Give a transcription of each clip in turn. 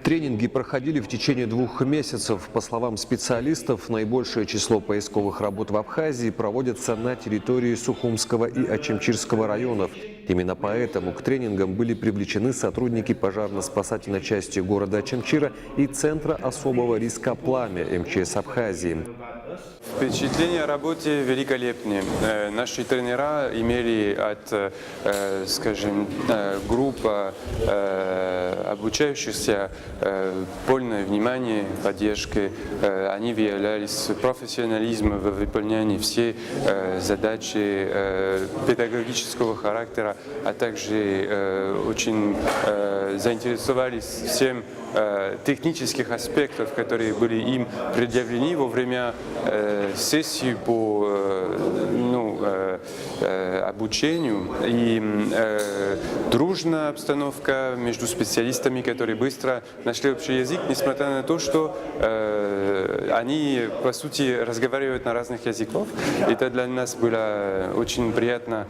Тренинги проходили в течение 2 месяцев. По словам специалистов, наибольшее число поисковых работ в Абхазии проводятся на территории Сухумского и Очамчирского районов. Именно поэтому к тренингам были привлечены сотрудники пожарно-спасательной части города Очамчира и Центра особого риска «Пламя» МЧС Абхазии. Впечатления о работе великолепные. Наши тренера имели от, скажем, группы обучающихся полное внимание, поддержки. Они выявлялись профессионализмом в выполнении всех задач педагогического характера, а также очень заинтересовались всем технических аспектов, которые были им предъявлены во время сессии по обучению. И дружная обстановка между специалистами, которые быстро нашли общий язык, несмотря на то, что они, по сути, разговаривают на разных языках. Это для нас было очень приятно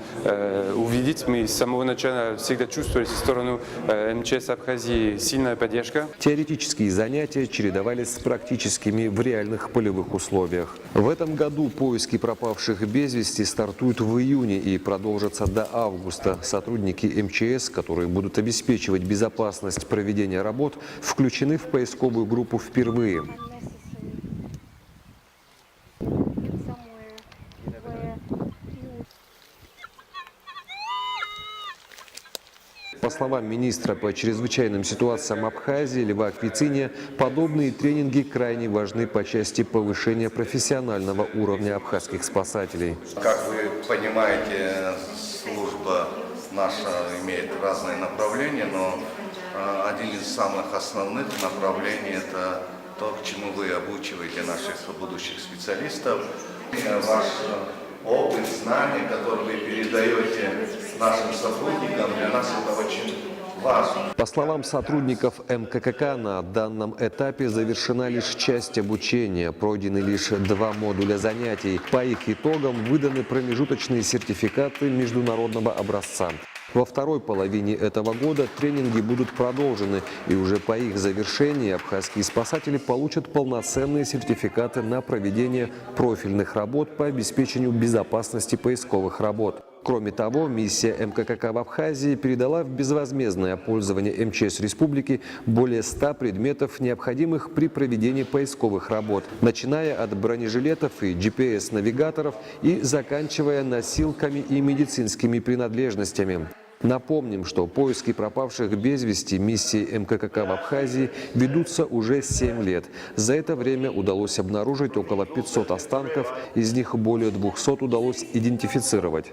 увидеть. Мы с самого начала всегда чувствовали со стороны МЧС Абхазии сильная поддержка. Теоретические занятия чередовались с практическими в реальных полевых условиях. В этом году поиски пропавших без вести стартуют в июне и продолжатся до августа. Сотрудники МЧС, которые будут обеспечивать безопасность проведения работ, включены в поисковую группу впервые. По словам министра по чрезвычайным ситуациям Абхазии Льва Квициния, подобные тренинги крайне важны по части повышения профессионального уровня абхазских спасателей. Как вы понимаете, служба наша имеет разные направления, но один из самых основных направлений – это то, к чему вы обучиваете наших будущих специалистов. Ваш опыт, знания, которые вы передаете нашим сотрудникам, для нас это очень важно. По словам сотрудников МККК, на данном этапе завершена лишь часть обучения, пройдены лишь 2 модуля занятий. По их итогам выданы промежуточные сертификаты международного образца. Во второй половине этого года тренинги будут продолжены, и уже по их завершении абхазские спасатели получат полноценные сертификаты на проведение профильных работ по обеспечению безопасности поисковых работ. Кроме того, миссия МККК в Абхазии передала в безвозмездное пользование МЧС Республики более 100 предметов, необходимых при проведении поисковых работ, начиная от бронежилетов и GPS-навигаторов и заканчивая носилками и медицинскими принадлежностями. Напомним, что поиски пропавших без вести миссии МККК в Абхазии ведутся уже 7 лет. За это время удалось обнаружить около 500 останков, из них более 200 удалось идентифицировать.